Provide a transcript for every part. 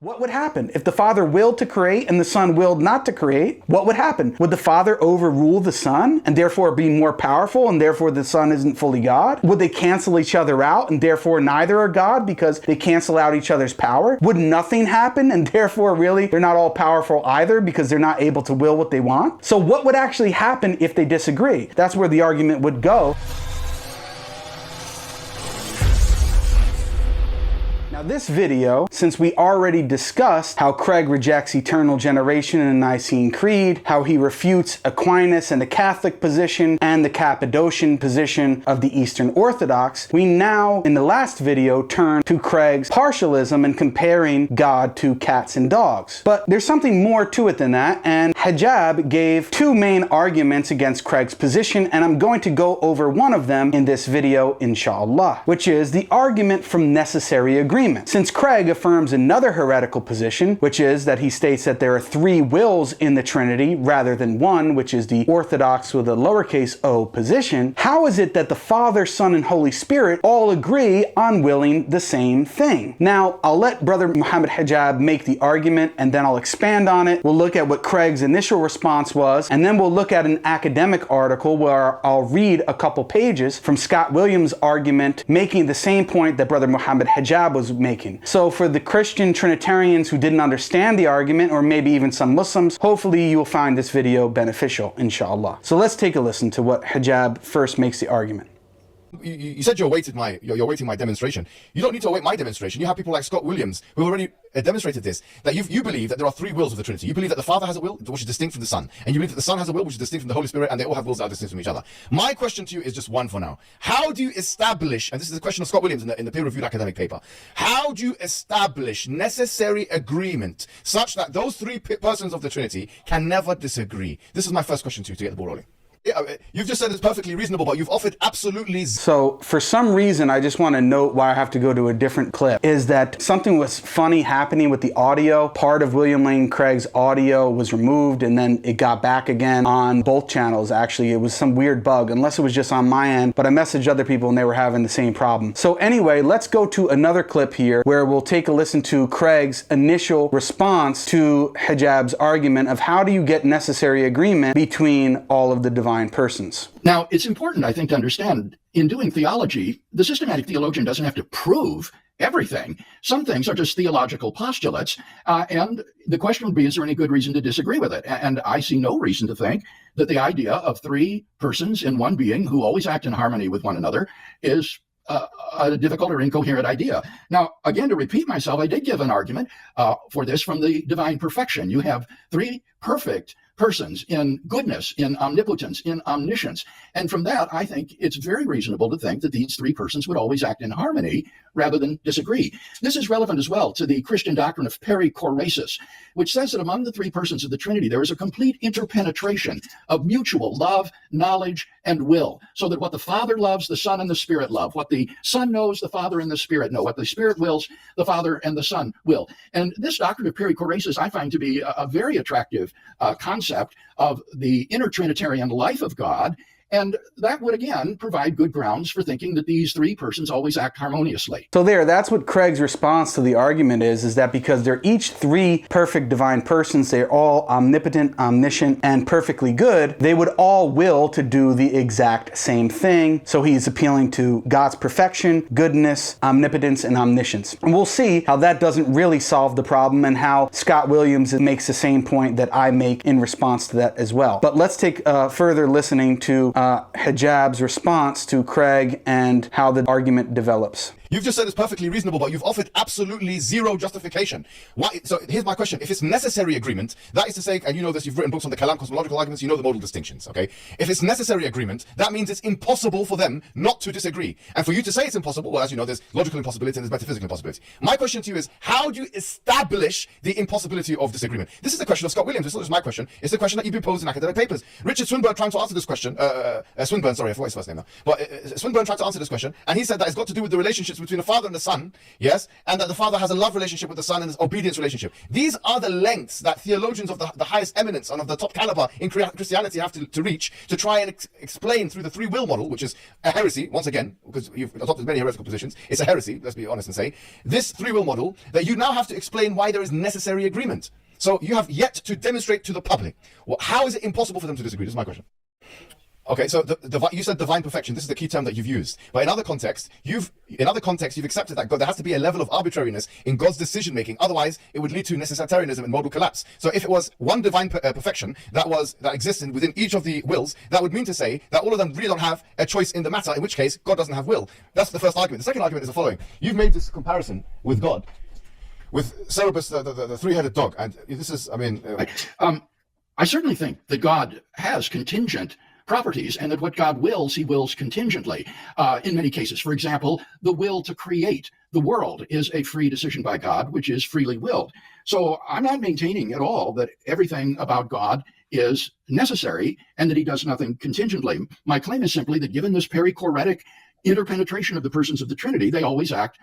What would happen if the Father willed to create and the Son willed not to create? What would happen? Would the Father overrule the Son and therefore be more powerful and therefore the Son isn't fully God? Would they cancel each other out and therefore neither are God because they cancel out each other's power? Would nothing happen and therefore really they're not all powerful either because they're not able to will what they want? So what would actually happen if they disagree? That's where the argument would go. Now this video, since we already discussed how Craig rejects eternal generation in the Nicene Creed, how he refutes Aquinas and the Catholic position and the Cappadocian position of the Eastern Orthodox, we now, in the last video, turn to Craig's partialism and comparing God to cats and dogs. But there's something more to it than that, and Hijab gave two main arguments against Craig's position, and I'm going to go over one of them in this video, inshallah, which is the argument from necessary agreement. Since Craig affirms another heretical position, which is that he states that there are three wills in the Trinity rather than one, which is the Orthodox with a lowercase o position, how is it that the Father, Son, and Holy Spirit all agree on willing the same thing? Now, I'll let Brother Muhammad Hijab make the argument and then I'll expand on it. We'll look at what Craig's initial response was, and then we'll look at an academic article where I'll read a couple pages from Scott Williams' argument making the same point that Brother Muhammad Hijab was making. So for the Christian Trinitarians who didn't understand the argument, or maybe even some Muslims, hopefully you'll find this video beneficial, inshallah. So let's take a listen to what Hijab first makes the argument. You said you're awaiting my demonstration. You don't need to await my demonstration. You have people like Scott Williams who already demonstrated this, that you believe that there are three wills of the Trinity. You believe that the Father has a will which is distinct from the Son, and you believe that the Son has a will which is distinct from the Holy Spirit, and they all have wills that are distinct from each other. My question to you is just one for now. How do you establish, and this is the question of Scott Williams in the peer-reviewed academic paper, how do you establish necessary agreement such that those three persons of the Trinity can never disagree? This is my first question to you to get the ball rolling. Yeah, you've just said it's perfectly reasonable, but you've offered absolutely... So, for some reason, I just want to note why I have to go to a different clip, is that something was funny happening with the audio. Part of William Lane Craig's audio was removed, and then it got back again on both channels, actually. It was some weird bug, unless it was just on my end, but I messaged other people and they were having the same problem. So anyway, let's go to another clip here, where we'll take a listen to Craig's initial response to Hijab's argument of how do you get necessary agreement between all of the divine persons. Now, it's important, I think, to understand, in doing theology, the systematic theologian doesn't have to prove everything. Some things are just theological postulates, and the question would be, is there any good reason to disagree with it? And I see no reason to think that the idea of three persons in one being who always act in harmony with one another is a difficult or incoherent idea. Now, again, to repeat myself, I did give an argument for this from the divine perfection. You have three perfect persons in goodness, in omnipotence, in omniscience. And from that, I think it's very reasonable to think that these three persons would always act in harmony rather than disagree. This is relevant as well to the Christian doctrine of perichoresis, which says that among the three persons of the Trinity, there is a complete interpenetration of mutual love, knowledge, and will, so that what the Father loves, the Son and the Spirit love. What the Son knows, the Father and the Spirit know. What the Spirit wills, the Father and the Son will. And this doctrine of perichoresis I find to be a very attractive concept of the inner Trinitarian life of God. And that would, again, provide good grounds for thinking that these three persons always act harmoniously. So that's what Craig's response to the argument is that because they're each three perfect divine persons, they're all omnipotent, omniscient, and perfectly good, they would all will to do the exact same thing. So he's appealing to God's perfection, goodness, omnipotence, and omniscience. And we'll see how that doesn't really solve the problem and how Scott Williams makes the same point that I make in response to that as well. But let's take further listening to Hijab's response to Craig and how the argument develops. You've just said it's perfectly reasonable, but you've offered absolutely zero justification. Why? So here's my question. If it's necessary agreement, that is to say, and you know this, you've written books on the Kalam cosmological arguments, you know the modal distinctions, okay? If it's necessary agreement, that means it's impossible for them not to disagree. And for you to say it's impossible, well, as you know, there's logical impossibility and there's metaphysical impossibility. My question to you is, how do you establish the impossibility of disagreement? This is the question of Scott Williams. It's not just my question. It's the question that you've been posed in academic papers. Richard Swinburne trying to answer this question, Swinburne, sorry, I forgot his first name now. But Swinburne tried to answer this question, and he said that it's got to do with the relationships between a father and a son, yes, and that the father has a love relationship with the son and an obedience relationship. These are the lengths that theologians of the highest eminence and of the top caliber in Christianity have to reach to try and explain through the free will model, which is a heresy, once again, because you've adopted many heretical positions. It's a heresy, let's be honest and say. This free will model, that you now have to explain why there is necessary agreement. So you have yet to demonstrate to the public. Well, how is it impossible for them to disagree? This is my question. Okay, so you said divine perfection. This is the key term that you've used. But in other contexts, you've accepted that there has to be a level of arbitrariness in God's decision making. Otherwise, it would lead to necessitarianism and modal collapse. So if it was one divine perfection that existed within each of the wills, that would mean to say that all of them really don't have a choice in the matter. In which case, God doesn't have will. That's the first argument. The second argument is the following: you've made this comparison with God, with Cerberus, the three-headed dog, and this is, I certainly think that God has contingent properties, and that what God wills, he wills contingently. In many cases, for example, the will to create the world is a free decision by God, which is freely willed. So I'm not maintaining at all that everything about God is necessary and that he does nothing contingently. My claim is simply that given this perichoretic interpenetration of the persons of the Trinity, they always act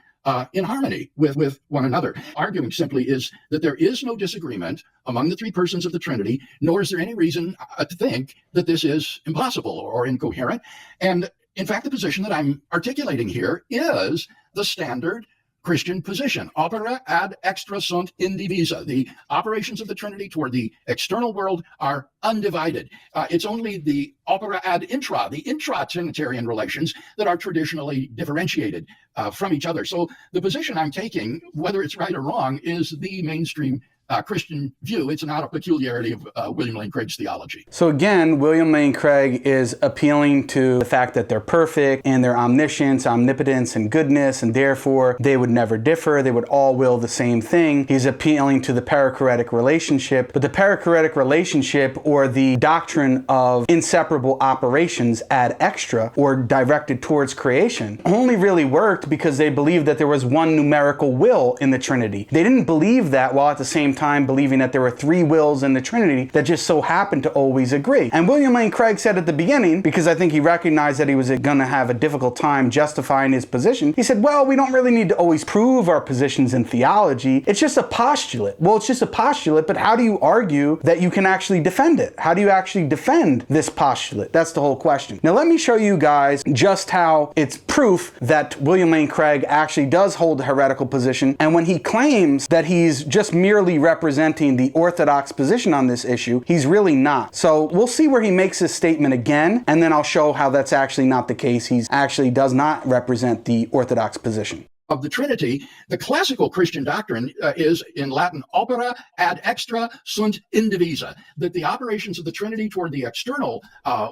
in harmony with one another. Arguing simply is that there is no disagreement among the three persons of the Trinity, nor is there any reason to think that this is impossible or incoherent. And in fact, the position that I'm articulating here is the standard Christian position. Opera ad extra sunt indivisa. The operations of the Trinity toward the external world are undivided. It's only the opera ad intra, the intra-Trinitarian relations, that are traditionally differentiated from each other. So the position I'm taking, whether it's right or wrong, is the mainstream Christian view. It's not a peculiarity of William Lane Craig's theology. So again, William Lane Craig is appealing to the fact that they're perfect and their omniscience, omnipotence, and goodness, and therefore they would never differ. They would all will the same thing. He's appealing to the perichoretic relationship, but the perichoretic relationship, or the doctrine of inseparable operations ad extra, or directed towards creation, only really worked because they believed that there was one numerical will in the Trinity. They didn't believe that while at the same time believing that there were three wills in the Trinity that just so happened to always agree. And William Lane Craig said at the beginning, because I think he recognized that he was going to have a difficult time justifying his position, he said, well, we don't really need to always prove our positions in theology. It's just a postulate. Well, it's just a postulate, but how do you argue that you can actually defend it? How do you actually defend this postulate? That's the whole question. Now, let me show you guys just how it's proof that William Lane Craig actually does hold a heretical position. And when he claims that he's just merely representing the orthodox position on this issue, he's really not. So we'll see where he makes his statement again, and then I'll show how that's actually not the case. He actually does not represent the orthodox position of the Trinity. The classical Christian doctrine is, in Latin, opera ad extra sunt indivisa, that the operations of the Trinity toward the external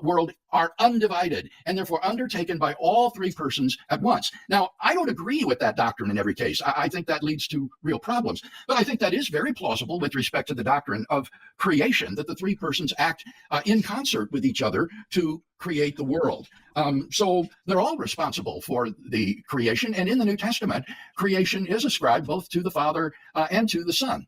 world are undivided and therefore undertaken by all three persons at once. Now, I don't agree with that doctrine in every case. I think that leads to real problems, but I think that is very plausible with respect to the doctrine of creation, that the three persons act in concert with each other to create the world. So they're all responsible for the creation. And in the New Testament, creation is ascribed both to the Father and to the Son.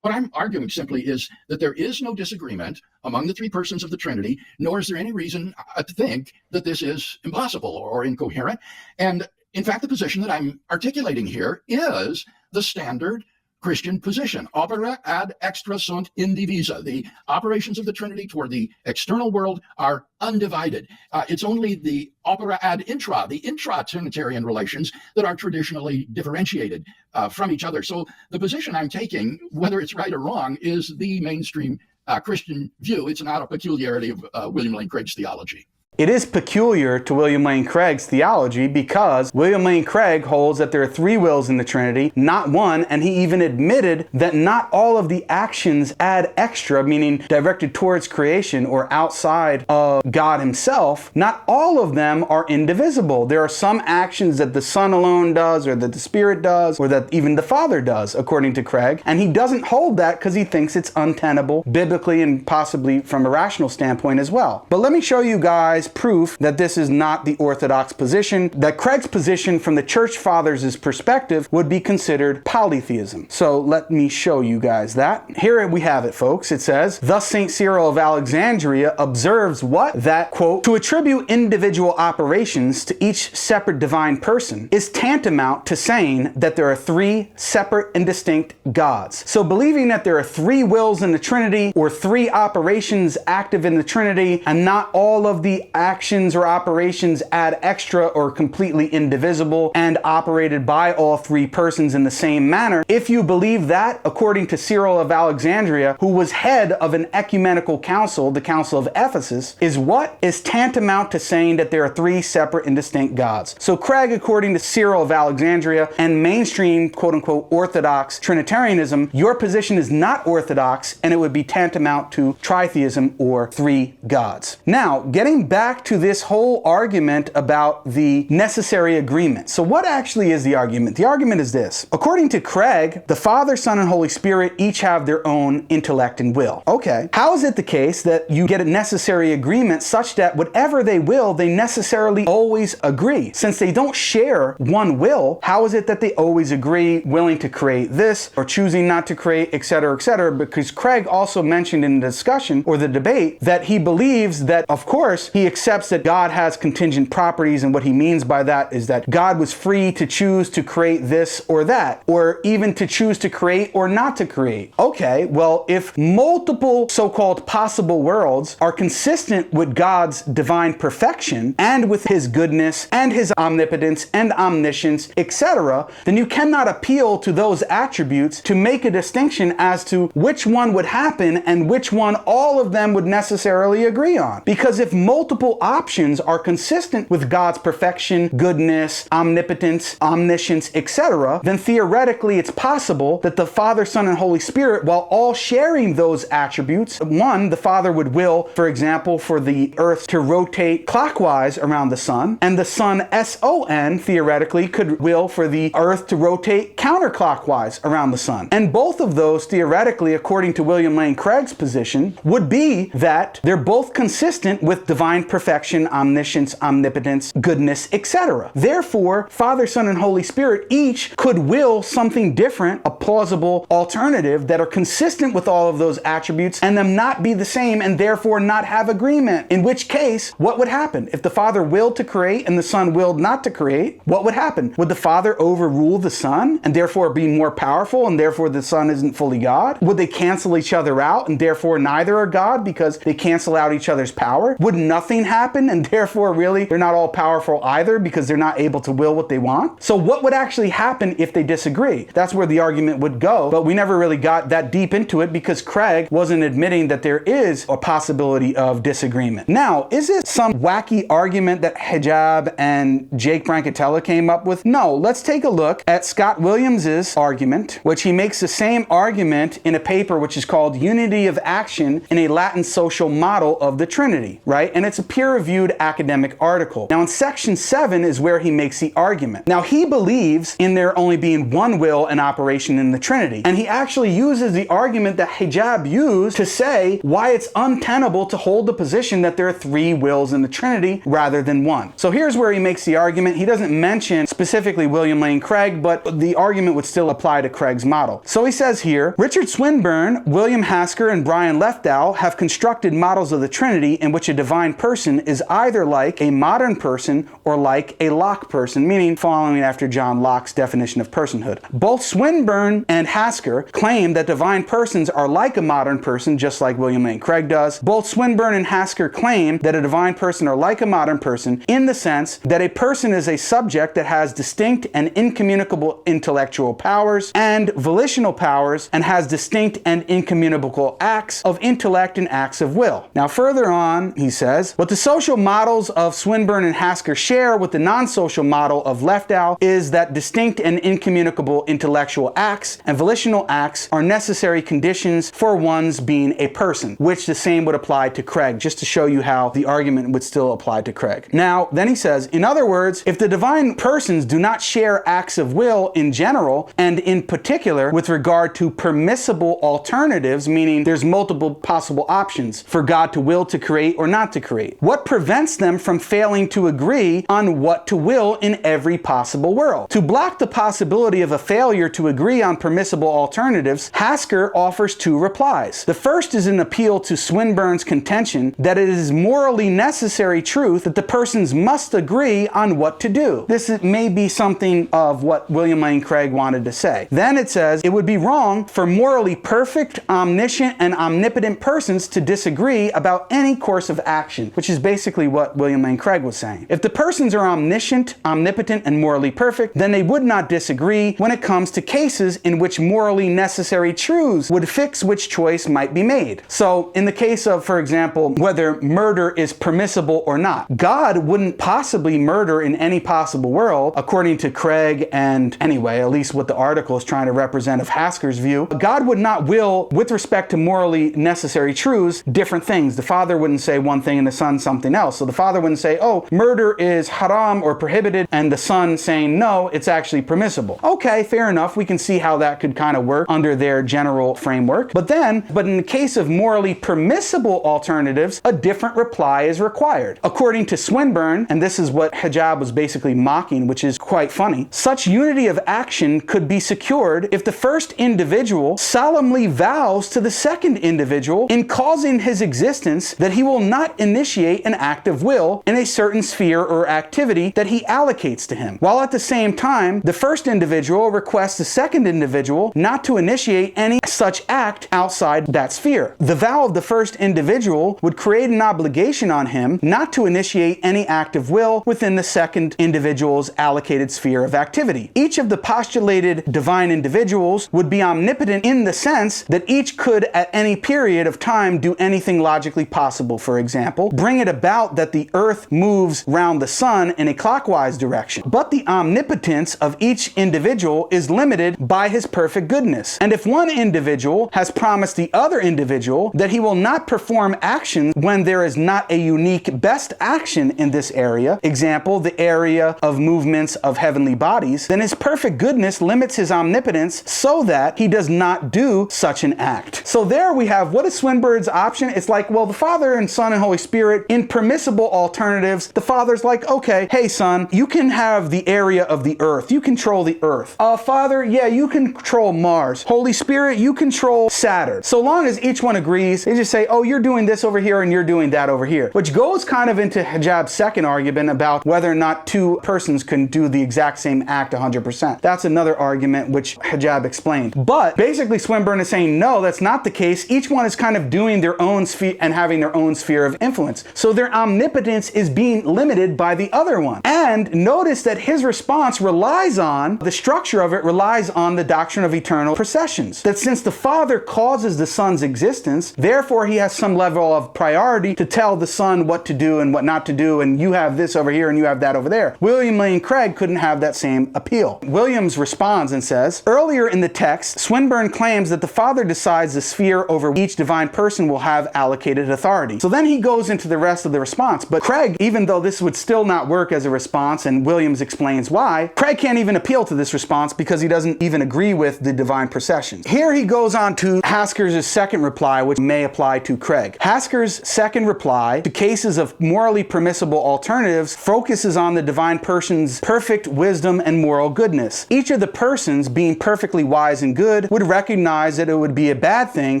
What I'm arguing simply is that there is no disagreement among the three persons of the Trinity, nor is there any reason to think that this is impossible or incoherent. And in fact, the position that I'm articulating here is the standard Christian position. Opera ad extra sunt indivisa. The operations of the Trinity toward the external world are undivided. It's only the opera ad intra, the intra-Trinitarian relations, that are traditionally differentiated from each other. So the position I'm taking, whether it's right or wrong, is the mainstream Christian view. It's not a peculiarity of William Lane Craig's theology. It is peculiar to William Lane Craig's theology because William Lane Craig holds that there are three wills in the Trinity, not one, and he even admitted that not all of the actions ad extra, meaning directed towards creation or outside of God himself, not all of them are indivisible. There are some actions that the Son alone does, or that the Spirit does, or that even the Father does, according to Craig, and he doesn't hold that because he thinks it's untenable biblically and possibly from a rational standpoint as well. But let me show you guys proof that this is not the orthodox position, that Craig's position from the church fathers' perspective would be considered polytheism. So let me show you guys that. Here we have it, folks. It says, thus St. Cyril of Alexandria observes what? That, quote, to attribute individual operations to each separate divine person is tantamount to saying that there are three separate and distinct gods. So believing that there are three wills in the Trinity or three operations active in the Trinity and not all of the actions or operations ad extra or completely indivisible and operated by all three persons in the same manner. If you believe that, according to Cyril of Alexandria, who was head of an ecumenical council, the Council of Ephesus, is what? Is tantamount to saying that there are three separate and distinct gods. So Craig, according to Cyril of Alexandria and mainstream quote-unquote orthodox Trinitarianism, your position is not orthodox and it would be tantamount to tritheism or three gods. Now, getting back to this whole argument about the necessary agreement. So what actually is the argument? The argument is this. According to Craig, the Father, Son, and Holy Spirit each have their own intellect and will. Okay. How is it the case that you get a necessary agreement such that whatever they will, they necessarily always agree? Since they don't share one will, how is it that they always agree, willing to create this or choosing not to create, etc., etc.? Because Craig also mentioned in the discussion or the debate that he believes that, of course, he accepts that God has contingent properties, and what he means by that is that God was free to choose to create this or that, or even to choose to create or not to create. Okay, well, if multiple so-called possible worlds are consistent with God's divine perfection and with his goodness and his omnipotence and omniscience, etc., then you cannot appeal to those attributes to make a distinction as to which one would happen and which one all of them would necessarily agree on. Because if multiple options are consistent with God's perfection, goodness, omnipotence, omniscience, etc., then theoretically it's possible that the Father, Son, and Holy Spirit, while all sharing those attributes, one, the Father would will, for example, for the earth to rotate clockwise around the sun, and the Son, S-O-N, theoretically could will for the earth to rotate counterclockwise around the sun. And both of those, theoretically, according to William Lane Craig's position, would be that they're both consistent with divine perfection, omniscience, omnipotence, goodness, etc. Therefore, Father, Son, and Holy Spirit each could will something different, a plausible alternative that are consistent with all of those attributes, and them not be the same and therefore not have agreement. In which case, what would happen? If the Father willed to create and the Son willed not to create, what would happen? Would the Father overrule the Son and therefore be more powerful and therefore the Son isn't fully God? Would they cancel each other out and therefore neither are God because they cancel out each other's power? Would nothing happen and therefore really they're not all powerful either because they're not able to will what they want? So what would actually happen if they disagree? That's where the argument would go, but we never really got that deep into it because Craig wasn't admitting that there is a possibility of disagreement. Now, is it some wacky argument that Hijab and Jake Brancatella came up with? No, let's take a look at Scott Williams's argument, which he makes the same argument in a paper which is called Unity of Action in a Latin Social Model of the Trinity, right? And it's a peer-reviewed academic article. Now, in section 7 is where he makes the argument. Now, he believes in there only being one will and operation in the Trinity, and he actually uses the argument that Hijab used to say why it's untenable to hold the position that there are three wills in the Trinity rather than one. So here's where he makes the argument. He doesn't mention specifically William Lane Craig, but the argument would still apply to Craig's model. So he says here, Richard Swinburne, William Hasker, and Brian Lefdow have constructed models of the Trinity in which a divine person is either like a modern person or like a Locke person, meaning following after John Locke's definition of personhood. Both Swinburne and Hasker claim that divine persons are like a modern person, just like William Lane Craig does. Both Swinburne and Hasker claim that a divine person are like a modern person in the sense that a person is a subject that has distinct and incommunicable intellectual powers and volitional powers and has distinct and incommunicable acts of intellect and acts of will. Now, further on, he says, what the social models of Swinburne and Hasker share with the non-social model of Lefdow is that distinct and incommunicable intellectual acts and volitional acts are necessary conditions for one's being a person, which the same would apply to Craig, just to show you how the argument would still apply to Craig. Now, then he says, in other words, if the divine persons do not share acts of will in general, and in particular with regard to permissible alternatives, meaning there's multiple possible options for God to will to create or not to create, negotiate? What prevents them from failing to agree on what to will in every possible world? To block the possibility of a failure to agree on permissible alternatives, Hasker offers two replies. The first is an appeal to Swinburne's contention that it is morally necessary truth that the persons must agree on what to do. This may be something of what William Lane Craig wanted to say. Then it says it would be wrong for morally perfect, omniscient, and omnipotent persons to disagree about any course of action, which is basically what William Lane Craig was saying. If the persons are omniscient, omnipotent, and morally perfect, then they would not disagree when it comes to cases in which morally necessary truths would fix which choice might be made. So in the case of, for example, whether murder is permissible or not, God wouldn't possibly murder in any possible world, according to Craig, and anyway, at least what the article is trying to represent of Hasker's view. God would not will, with respect to morally necessary truths, different things. The Father wouldn't say one thing and the Son something else. So the Father wouldn't say, oh, murder is haram or prohibited, and the Son saying, no, it's actually permissible. Okay, fair enough. We can see how that could kind of work under their general framework. But in the case of morally permissible alternatives, a different reply is required. According to Swinburne, and this is what Hijab was basically mocking, which is quite funny, such unity of action could be secured if the first individual solemnly vows to the second individual in causing his existence that he will not initiate an act of will in a certain sphere or activity that he allocates to him, while at the same time the first individual requests the second individual not to initiate any such act outside that sphere. The vow of the first individual would create an obligation on him not to initiate any act of will within the second individual's allocated sphere of activity. Each of the postulated divine individuals would be omnipotent in the sense that each could at any period of time do anything logically possible. For example, bring it about that the earth moves round the sun in a clockwise direction. But the omnipotence of each individual is limited by his perfect goodness. And if one individual has promised the other individual that he will not perform actions when there is not a unique best action in this area, example, the area of movements of heavenly bodies, then his perfect goodness limits his omnipotence so that he does not do such an act. So there we have, what is Swinburne's option? It's like, well, the Father and Son and Holy Spirit, in permissible alternatives, the Father's like, okay, hey Son, you can have the area of the earth. You control the earth. Father, yeah, you control Mars. Holy Spirit, you control Saturn. So long as each one agrees, they just say, oh, you're doing this over here and you're doing that over here, which goes kind of into Hijab's second argument about whether or not two persons can do the exact same act 100%. That's another argument which Hijab explained. But basically Swinburne is saying, no, that's not the case. Each one is kind of doing their own sphere and having their own sphere of influence. So their omnipotence is being limited by the other one. And notice that his response relies on, the structure of it relies on the doctrine of eternal processions. That since the Father causes the Son's existence, therefore he has some level of priority to tell the Son what to do and what not to do, and you have this over here and you have that over there. William Lane Craig couldn't have that same appeal. Williams responds and says, earlier in the text, Swinburne claims that the Father decides the sphere over which each divine person will have allocated authority. So then he goes into the rest of the response. But Craig, even though this would still not work as a response, and Williams explains why, Craig can't even appeal to this response because he doesn't even agree with the divine processions. Here he goes on to Hasker's second reply, which may apply to Craig. Hasker's second reply to cases of morally permissible alternatives focuses on the divine person's perfect wisdom and moral goodness. Each of the persons, being perfectly wise and good, would recognize that it would be a bad thing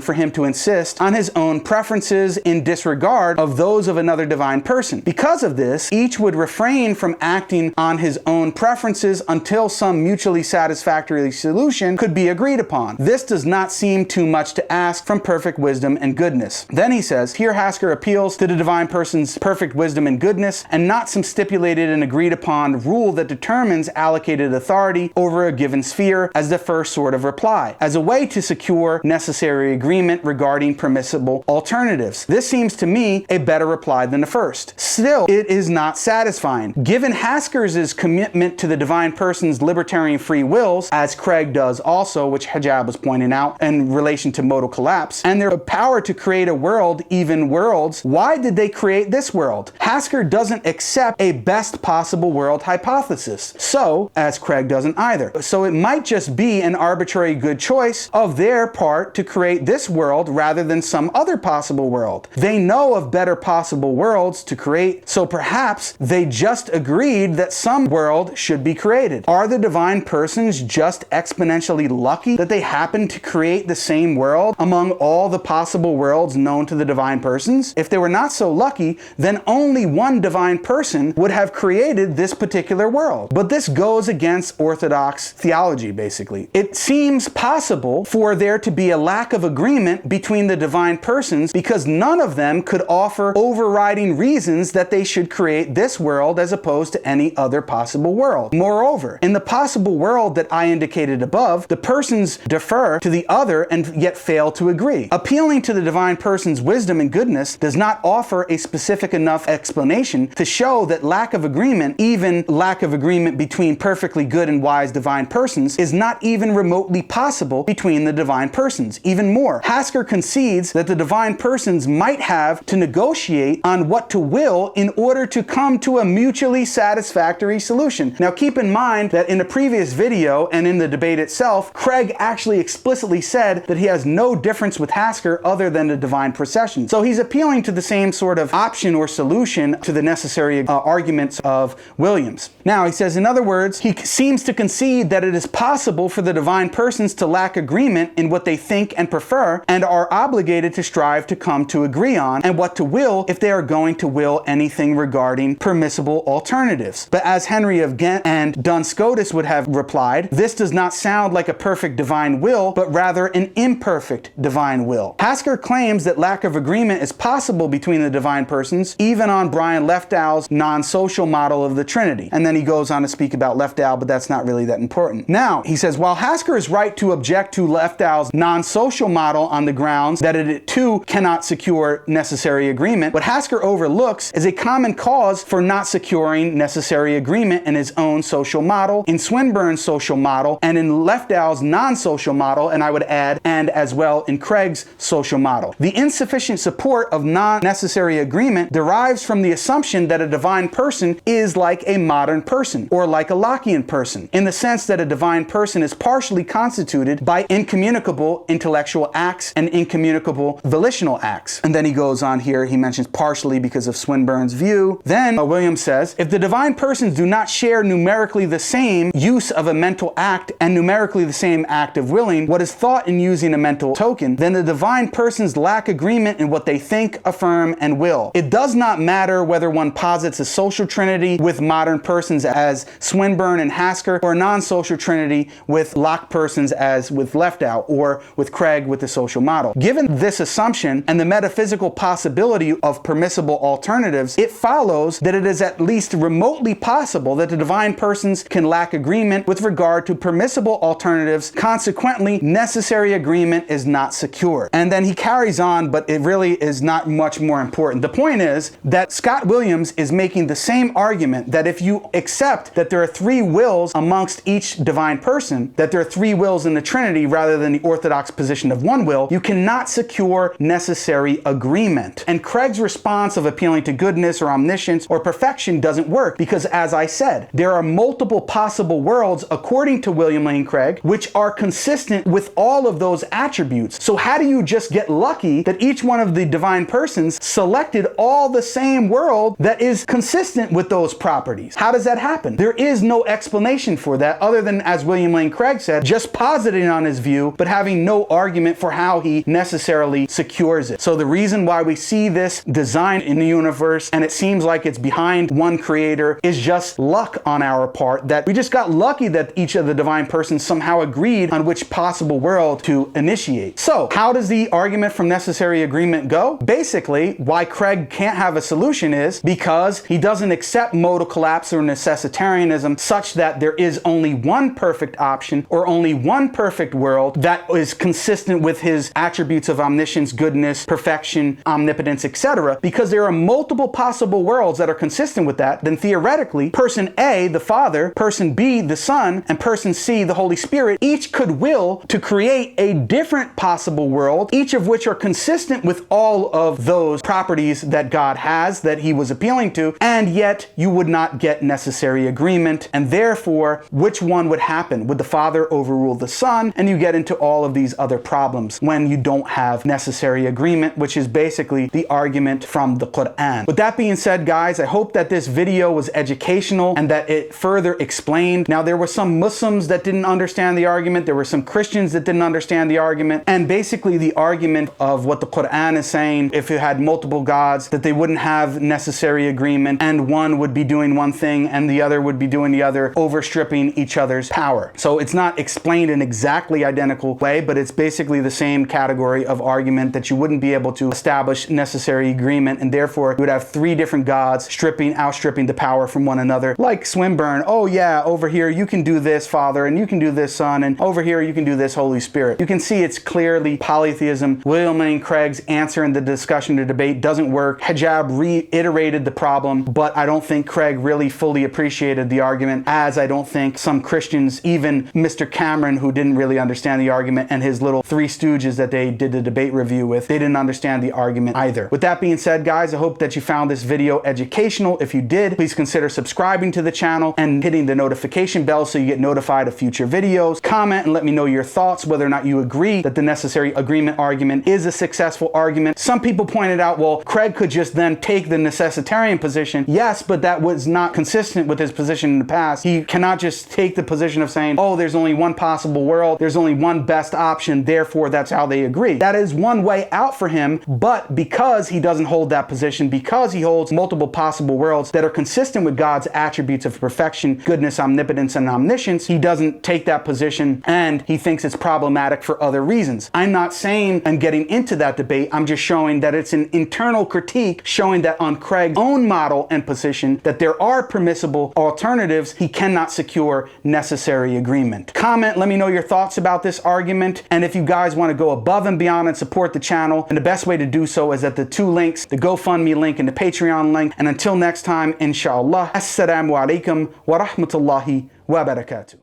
for him to insist on his own preferences in disregard of those of another divine person. Because of this, each would refrain from acting on his own preferences until some mutually satisfactory solution could be agreed upon. This does not seem too much to ask from perfect wisdom and goodness. Then he says, here Hasker appeals to the divine person's perfect wisdom and goodness, and not some stipulated and agreed upon rule that determines allocated authority over a given sphere as the first sort of reply, as a way to secure necessary agreement regarding permissible alternatives. This seems to me a better reply than the first. Still, it is not satisfying. Given Hasker's commitment to the divine person's libertarian free wills, as Craig does also, which Hijab was pointing out in relation to modal collapse, and their power to create a world, even worlds, why did they create this world? Hasker doesn't accept a best possible world hypothesis. So, as Craig doesn't either. So it might just be an arbitrary good choice of their part to create this world rather than some other possible world. They know of better possible possible worlds to create, so perhaps they just agreed that some world should be created. Are the divine persons just exponentially lucky that they happen to create the same world among all the possible worlds known to the divine persons? If they were not so lucky, then only one divine person would have created this particular world. But this goes against Orthodox theology, basically. It seems possible for there to be a lack of agreement between the divine persons because none of them could offer overriding reasons that they should create this world as opposed to any other possible world. Moreover, in the possible world that I indicated above, the persons defer to the other and yet fail to agree. Appealing to the divine person's wisdom and goodness does not offer a specific enough explanation to show that lack of agreement, even lack of agreement between perfectly good and wise divine persons, is not even remotely possible between the divine persons. Even more, Hasker concedes that the divine persons might have to negotiate on what to will in order to come to a mutually satisfactory solution. Now keep in mind that in a previous video and in the debate itself, Craig actually explicitly said that he has no difference with Hasker other than the divine procession. So he's appealing to the same sort of option or solution to the necessary arguments of Williams. Now he says, in other words, he seems to concede that it is possible for the divine persons to lack agreement in what they think and prefer and are obligated to strive to come to agree on and what to will if they are going to will anything regarding permissible alternatives. But as Henry of Ghent and Duns Scotus would have replied, this does not sound like a perfect divine will, but rather an imperfect divine will. Hasker claims that lack of agreement is possible between the divine persons, even on Brian Leftow's non-social model of the Trinity. And then he goes on to speak about Leftow, but that's not really that important. Now, he says, while Hasker is right to object to Leftow's non-social model on the grounds that it too cannot secure necessary agreement, what Hasker overlooks is a common cause for not securing necessary agreement in his own social model, in Swinburne's social model, and in Leftow's non-social model, and I would add, and as well in Craig's social model. The insufficient support of non-necessary agreement derives from the assumption that a divine person is like a modern person, or like a Lockean person, in the sense that a divine person is partially constituted by incommunicable intellectual acts and incommunicable volitional acts. And then he goes on here, he mentions partially because of Swinburne's view. Then Williams says, if the divine persons do not share numerically the same use of a mental act and numerically the same act of willing what is thought in using a mental token, then the divine persons lack agreement in what they think, affirm, and will. It does not matter whether one posits a social trinity with modern persons as Swinburne and Hasker, or a non-social trinity with Locke persons as with Leftow, or with Craig with the social model. Given this assumption and the metaphysical possibility of permissible alternatives, it follows that it is at least remotely possible that the divine persons can lack agreement with regard to permissible alternatives. Consequently, necessary agreement is not secure. And then he carries on, but it really is not much more important. The point is that Scott Williams is making the same argument that if you accept that there are three wills amongst each divine person, that there are three wills in the Trinity rather than the orthodox position of one will, you cannot secure necessary agreement. And Craig's response of appealing to goodness or omniscience or perfection doesn't work because, as I said, there are multiple possible worlds according to William Lane Craig which are consistent with all of those attributes. So how do you just get lucky that each one of the divine persons selected all the same world that is consistent with those properties? How does that happen? There is no explanation for that other than, as William Lane Craig said, just positing on his view but having no argument for how he necessarily secures it. So the reason why we see this design in the universe and it seems like it's behind one creator is just luck on our part, that we just got lucky that each of the divine persons somehow agreed on which possible world to initiate. So how does the argument from necessary agreement go? Basically, why Craig can't have a solution is because he doesn't accept modal collapse or necessitarianism such that there is only one perfect option or only one perfect world that is consistent with his attributes of omniscience, goodness, perfection, omnipotence, etc. Because there are multiple possible worlds that are consistent with that, then theoretically, person A, the Father, person B, the Son, and person C, the Holy Spirit, each could will to create a different possible world, each of which are consistent with all of those properties that God has, that he was appealing to, and yet you would not get necessary agreement. And therefore, which one would happen? Would the Father overrule the Son? And you get into all of these other problems when you don't have necessary agreement, which is basically the argument argument from the Quran. With that being said, guys, I hope that this video was educational and that it further explained. Now, there were some Muslims that didn't understand the argument. There were some Christians that didn't understand the argument. And basically the argument of what the Quran is saying, if you had multiple gods, that they wouldn't have necessary agreement and one would be doing one thing and the other would be doing the other, overstripping each other's power. So it's not explained in exactly identical way, but it's basically the same category of argument that you wouldn't be able to establish necessary agreement, and therefore you would have three different gods outstripping the power from one another. Like Swinburne, oh yeah, over here you can do this, Father, and you can do this, Son, and over here you can do this, Holy Spirit. You can see it's clearly polytheism. William Lane Craig's answer in the discussion or debate doesn't work. Hijab reiterated the problem, but I don't think Craig really fully appreciated the argument, as I don't think some Christians, even Mr. Cameron, who didn't really understand the argument, and his little three stooges that they did the debate review with, they didn't understand the argument either. With that being said, guys, I hope that you found this video educational. If you did, please consider subscribing to the channel and hitting the notification bell so you get notified of future videos. Comment and let me know your thoughts, whether or not you agree that the necessary agreement argument is a successful argument. Some people pointed out, well, Craig could just then take the necessitarian position. Yes, but that was not consistent with his position in the past. He cannot just take the position of saying, oh, there's only one possible world, there's only one best option, therefore that's how they agree. That is one way out for him, but because he doesn't hold that position, because he holds multiple possible worlds that are consistent with God's attributes of perfection, goodness, omnipotence, and omniscience, he doesn't take that position, and he thinks it's problematic for other reasons. I'm not saying and getting into that debate, I'm just showing that it's an internal critique, showing that on Craig's own model and position, that there are permissible alternatives, he cannot secure necessary agreement. Comment, let me know your thoughts about this argument, and if you guys want to go above and beyond and support the channel, and the best way to do so is at the two links, the GoFundMe link and the Patreon link. And until next time, inshallah, assalamu alaikum wa rahmatullahi wa barakatuh.